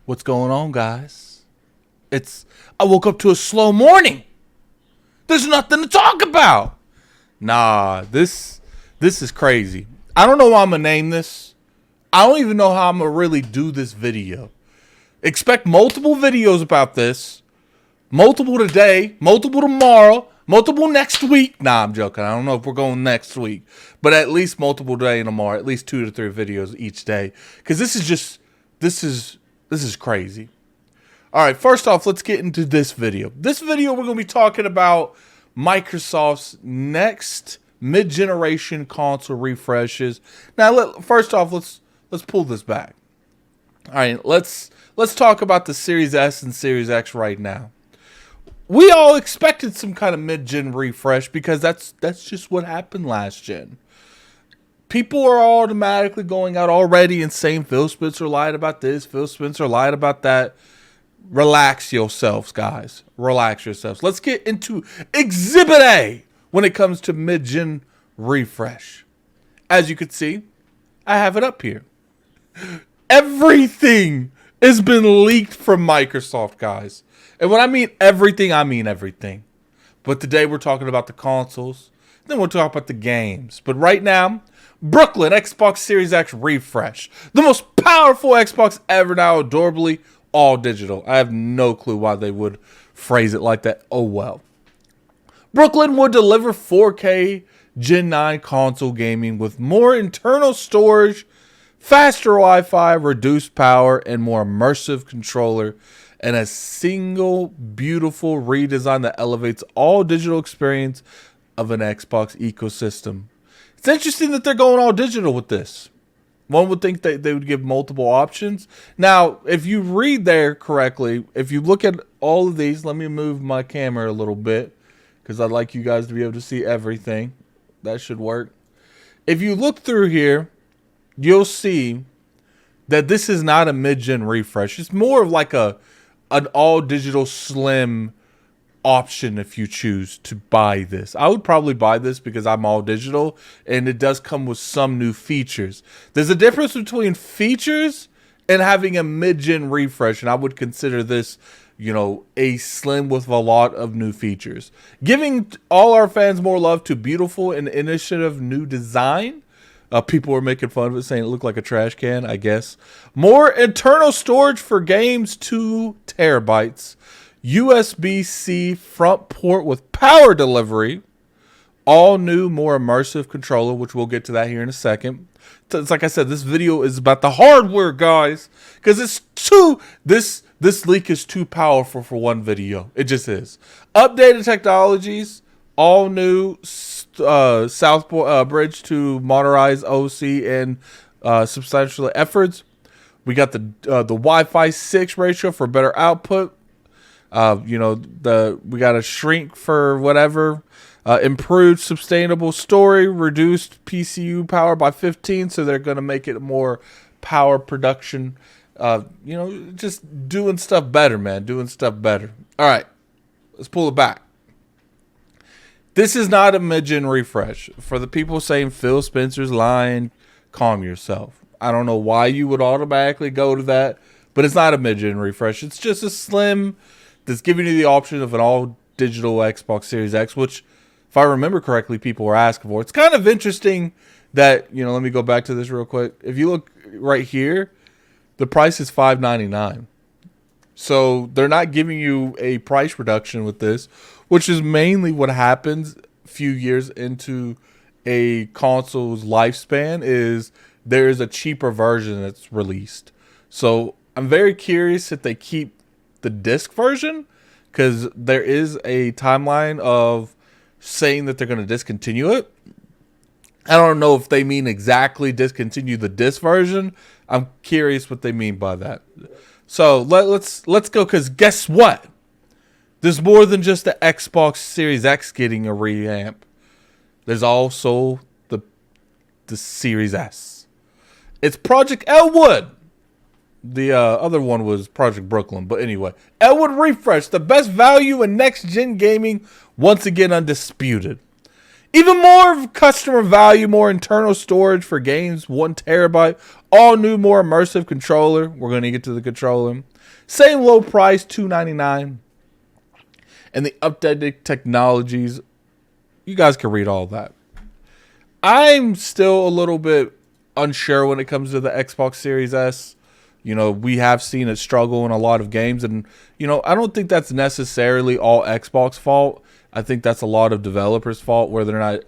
What's going on, guys? I woke up to a slow morning. There's nothing to talk about. Nah, this is crazy. I don't know what I'm gonna name this. I don't even know how I'm gonna really do this video. Expect multiple videos about this. Multiple today, multiple tomorrow, multiple next week. Nah, I'm joking. I don't know if we're going next week, but at least multiple today and tomorrow. At least 2 to 3 videos each day, because this is crazy. All right, first off, let's get into this video. This video, we're going to be talking about Microsoft's next mid-generation console refreshes. Now, first off, let's pull this back. All right, let's talk about the Series S and Series X right now. We all expected some kind of mid-gen refresh because that's just what happened last gen. People are automatically going out already and saying Phil Spencer lied about this, Phil Spencer lied about that. Relax yourselves, guys. Relax yourselves. Let's get into Exhibit A when it comes to mid-gen refresh. As you can see, I have it up here. Everything has been leaked from Microsoft, guys. And when I mean everything. But today we're talking about the consoles. Then we'll talk about the games. But right now, Brooklyn Xbox Series X refresh. The most powerful Xbox ever, now adorably all digital. I have no clue why they would phrase it like that. Oh well. Brooklyn will deliver 4K Gen 9 console gaming with more internal storage, faster Wi-Fi, reduced power, and more immersive controller, and a single beautiful redesign that elevates all digital experience of an Xbox ecosystem. It's interesting that they're going all digital with this. One would think that they would give multiple options. Now, if you read there correctly, if you look at all of these, let me move my camera a little bit because I'd like you guys to be able to see everything. That should work. If you look through here, you'll see that this is not a mid-gen refresh. It's more of like an all-digital slim option if you choose to buy this. I would probably buy this because I'm all digital and it does come with some new features. There's a difference between features and having a mid-gen refresh, and I would consider this, a slim with a lot of new features. Giving all our fans more love to beautiful and innovative new design. People were making fun of it, saying it looked like a trash can, I guess. More internal storage for games, 2 terabytes. USB-C front port with power delivery. All new, more immersive controller, which we'll get to that here in a second. So it's like I said, this video is about the hardware, guys, because this leak is too powerful for one video. It just is. Updated technologies, all new South Bridge to modernize OC and substantial efforts. We got the Wi-Fi 6 ratio for better output. We got a shrink for whatever. Improved sustainable story, reduced PCU power by 15, so they're going to make it more power production. Just doing stuff better, man. Doing stuff better. All right, let's pull it back. This is not a mid-gen refresh. For the people saying Phil Spencer's lying, calm yourself. I don't know why you would automatically go to that, but it's not a mid-gen refresh. It's just a slim that's giving you the option of an all-digital Xbox Series X, which, if I remember correctly, people were asking for. It's kind of interesting that, let me go back to this real quick. If you look right here, the price is $599. So they're not giving you a price reduction with this, which is mainly what happens a few years into a console's lifespan is there is a cheaper version that's released. So I'm very curious if they keep the disc version, because there is a timeline of saying that they're going to discontinue it. I don't know if they mean exactly discontinue the disc version. I'm curious what they mean by that. So let's go, because guess what? There's more than just the Xbox Series X getting a revamp. There's also the Series S. It's Project Elwood. The other one was Project Brooklyn. But anyway, Elwood refresh. The best value in next-gen gaming. Once again, undisputed. Even more customer value, more internal storage for games, 1 terabyte. All new, more immersive controller. We're going to get to the controller. Same low price, $299. And the updated technologies, you guys can read all that. I'm still a little bit unsure when it comes to the Xbox Series S. We have seen it struggle in a lot of games. And, I don't think that's necessarily all Xbox fault. I think that's a lot of developers' fault where they're not,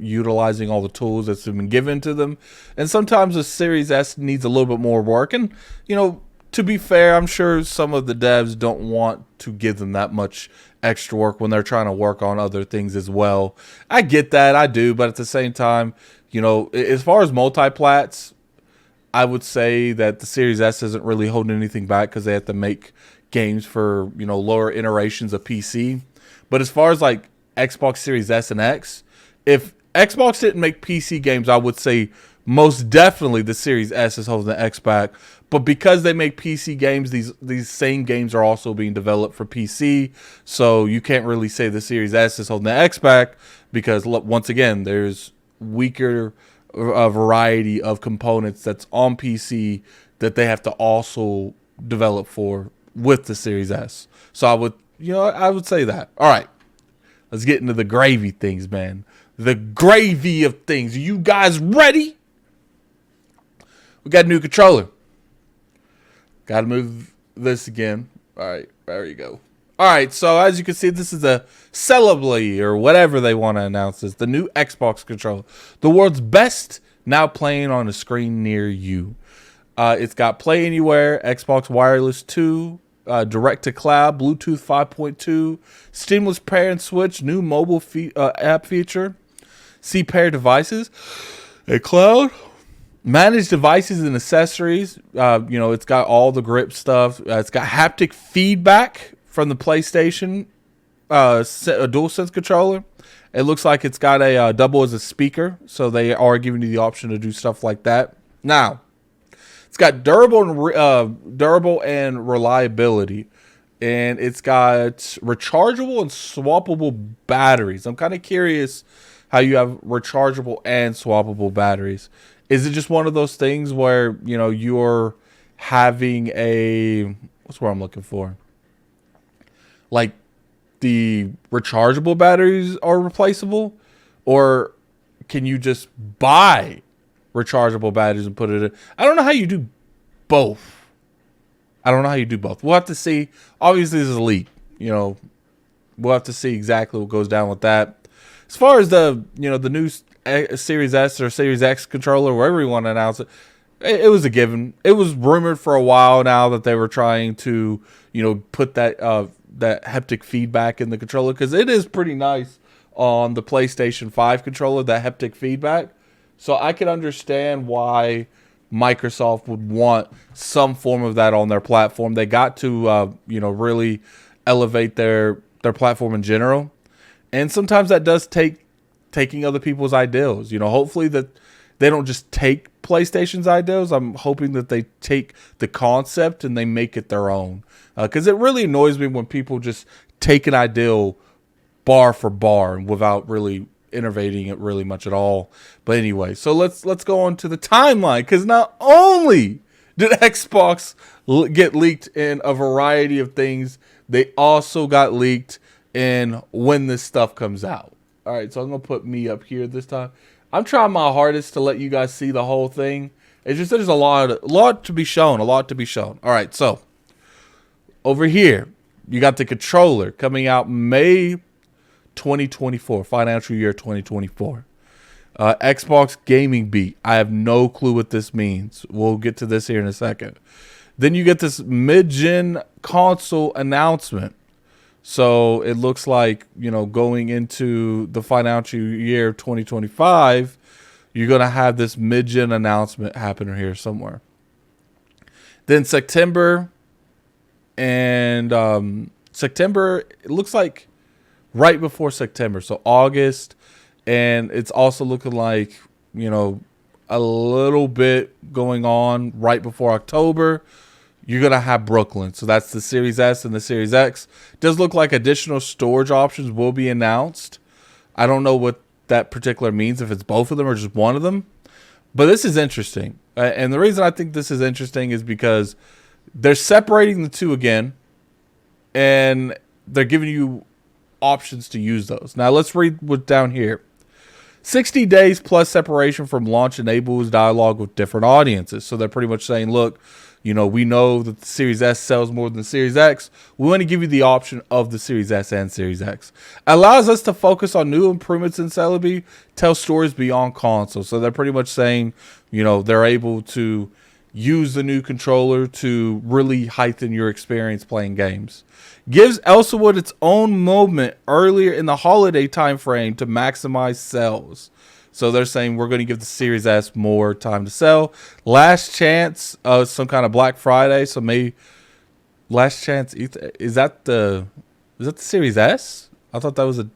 utilizing all the tools that's been given to them. And sometimes the Series S needs a little bit more work. And, to be fair, I'm sure some of the devs don't want to give them that much extra work when they're trying to work on other things as well. I get that, I do, but at the same time, as far as multi-plats, I would say that the Series S isn't really holding anything back because they have to make games for, lower iterations of PC. But as far as like Xbox Series S and X, if Xbox didn't make PC games, I would say most definitely the Series S is holding the X back. But because they make PC games, these same games are also being developed for PC. So you can't really say the Series S is holding the X back because, once again, there's weaker variety of components that's on PC that they have to also develop for with the Series S. So I would say that. All right, let's get into the gravy things, man. The gravy of things. Are you guys ready? We got a new controller. Got to move this again. All right, there you go. All right, so as you can see, this is a Celebrity or whatever they want to announce this. The new Xbox controller. The world's best, now playing on a screen near you. It's got Play Anywhere, Xbox Wireless 2, Direct to Cloud, Bluetooth 5.2, Seamless Pair and Switch, new mobile app feature, See Pair devices, a cloud, manage devices and accessories. It's got all the grip stuff. It's got haptic feedback from the PlayStation a DualSense controller. It looks like it's got a double as a speaker, so they are giving you the option to do stuff like that. Now, it's got durable and reliability, and it's got rechargeable and swappable batteries. I'm kind of curious how you have rechargeable and swappable batteries. Is it just one of those things where, you're having what's what I'm looking for? Like the rechargeable batteries are replaceable, or can you just buy rechargeable batteries and put it in? I don't know how you do both. We'll have to see. Obviously, this is a leak. We'll have to see exactly what goes down with that. As far as the new Series S or Series X controller, wherever you want to announce it, it was a given. It was rumored for a while now that they were trying to, put that haptic feedback in the controller, because it is pretty nice on the PlayStation 5 controller, that haptic feedback. So I can understand why Microsoft would want some form of that on their platform. They got to, really elevate their platform in general. And sometimes that does taking other people's ideals. Hopefully that they don't just take PlayStation's ideals. I'm hoping that they take the concept and they make it their own. Because it really annoys me when people just take an ideal bar for bar without really innovating it really much at all. But anyway, so let's go on to the timeline, because not only did Xbox get leaked in a variety of things, they also got leaked in when this stuff comes out. All right, so I'm gonna put me up here this time. I'm trying my hardest to let you guys see the whole thing. It's just there's a lot to be shown. All right, so over here you got the controller coming out May 2024, financial year 2024. Xbox Gaming Beat. I have no clue what this means. We'll get to this here in a second. Then you get this mid-gen console announcement. So it looks like, going into the financial year 2025, you're going to have this mid-gen announcement happening here somewhere. Then September, it looks like right before September, so August, and it's also looking like, a little bit going on right before October. You're going to have Brooklyn. So that's the Series S and the Series X. Does look like additional storage options will be announced. I don't know what that particular means, if it's both of them or just one of them. But this is interesting. And the reason I think this is interesting is because They're separating the two again, and they're giving you options to use those. Now let's read what's down here. 60 days plus separation from launch enables dialogue with different audiences. So they're pretty much saying, look, you know, we know that the Series S sells more than the Series X. We want to give you the option of the Series S and Series X. Allows us to focus on new improvements in Celebi, tell stories beyond console. So they're pretty much saying, you know, they're able to use the new controller to really heighten your experience playing games. Gives Elsawood its own moment earlier in the holiday time frame to maximize sales. So they're saying we're going to give the Series S more time to sell. Last chance, some kind of Black Friday. So maybe last chance. Is that the Series S? I thought that was a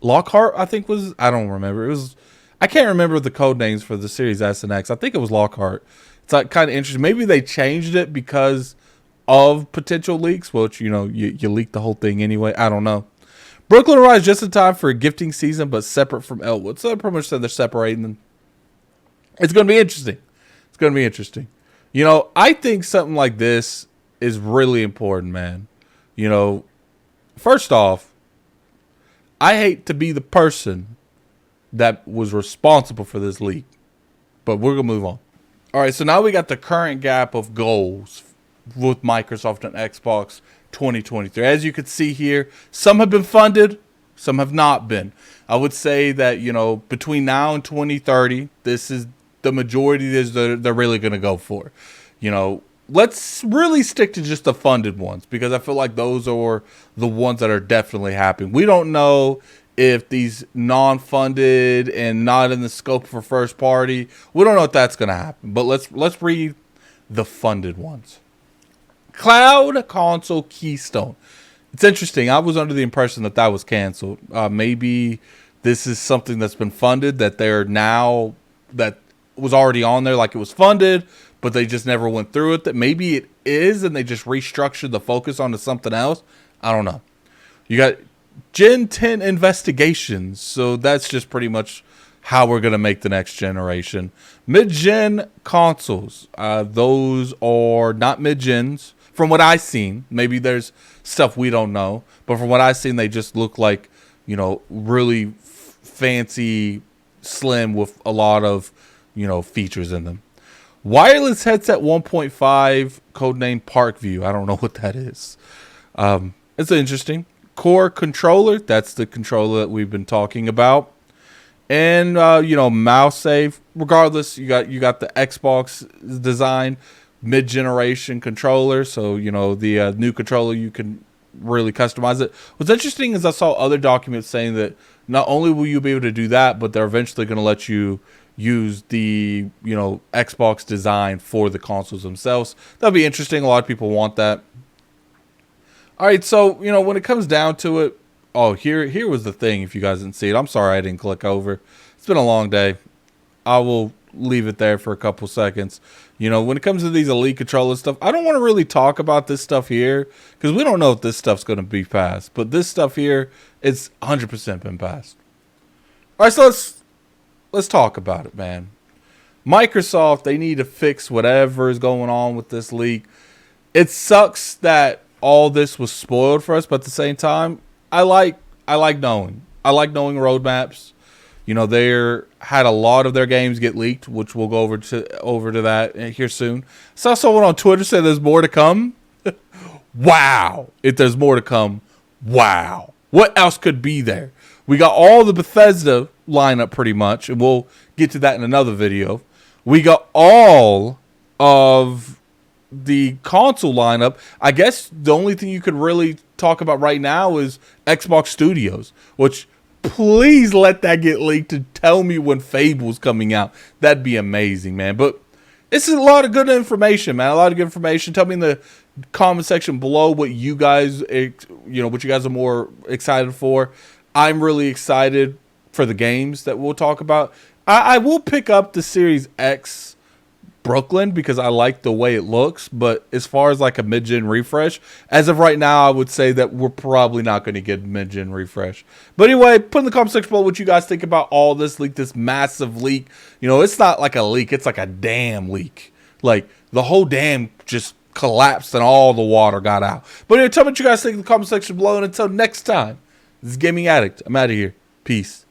Lockhart. I think was. I don't remember. It was. I can't remember the code names for the Series S and X. I think it was Lockhart. It's like kind of interesting. Maybe they changed it because of potential leaks, which, you know, you leaked the whole thing anyway. I don't know. Brooklyn arrives just in time for a gifting season, but separate from Elwood. So they pretty much said they're separating them. It's going to be interesting. It's going to be interesting. You know, I think something like this is really important, man. You know, first off, I hate to be the person that was responsible for this leak, but we're going to move on. All right, so now we got the current gap of goals with Microsoft and Xbox 2023. As you can see here, some have been funded, some have not been. I would say that, you know, between now and 2030, this is the majority that they're really going to go for. You know, let's really stick to just the funded ones, because I feel like those are the ones that are definitely happening. We don't know if these non-funded and not in the scope for first party, we don't know if that's going to happen. But let's read the funded ones. Cloud Console Keystone. It's interesting. I was under the impression that that was canceled. Maybe this is something that's been funded that they're now, that was already on there, like it was funded, but they just never went through it. That maybe it is, and they just restructured the focus onto something else. I don't know. You got Gen 10 investigations. So that's just pretty much how we're going to make the next generation. Mid-gen consoles. Those are not mid-gens. From what I've seen, maybe there's stuff we don't know, but from what I've seen, they just look like, you know, really fancy, slim with a lot of, you know, features in them. Wireless headset 1.5, codename Parkview. I don't know what that is. It's interesting. Core controller. That's the controller that we've been talking about. And, you know, mouse save. Regardless, you got the Xbox design. Mid-generation controller, so you know the new controller, you can really customize it. What's interesting is I saw other documents saying that not only will you be able to do that, but they're eventually going to let you use the, you know, Xbox design for the consoles themselves. That'll be interesting. A lot of people want that. All right, so you know, when it comes down to it, oh, here was the thing. If you guys didn't see it, I'm sorry I didn't click over. It's been a long day. I will leave it there for a couple seconds. You know, when it comes to these Elite controller stuff, I don't want to really talk about this stuff here because we don't know if this stuff's going to be passed. But this stuff here, it's 100% been passed. All right, so let's talk about it, man. Microsoft, they need to fix whatever is going on with this leak. It sucks that all this was spoiled for us, but at the same time, I like knowing. I like knowing roadmaps. You know, they had a lot of their games get leaked, which we'll go over to that here soon. Saw someone on Twitter say there's more to come. Wow. If there's more to come, wow. What else could be there? We got all the Bethesda lineup pretty much, and we'll get to that in another video. We got all of the console lineup. I guess the only thing you could really talk about right now is Xbox Studios, which... please let that get leaked and tell me when Fable's coming out. That'd be amazing, man. But this is a lot of good information, man. A lot of good information. Tell me in the comment section below what you guys, what you guys are more excited for. I'm really excited for the games that we'll talk about. I will pick up the Series X Brooklyn because I like the way it looks, but as far as like a mid-gen refresh, as of right now, I would say that we're probably not going to get a mid-gen refresh. But anyway, put in the comment section below what you guys think about all this leak, this massive leak. You know, it's not like a leak, it's like a damn leak. Like the whole dam just collapsed and all the water got out. But anyway, tell me what you guys think in the comment section below. And until next time, this is Gaming Addict. I'm out of here. Peace.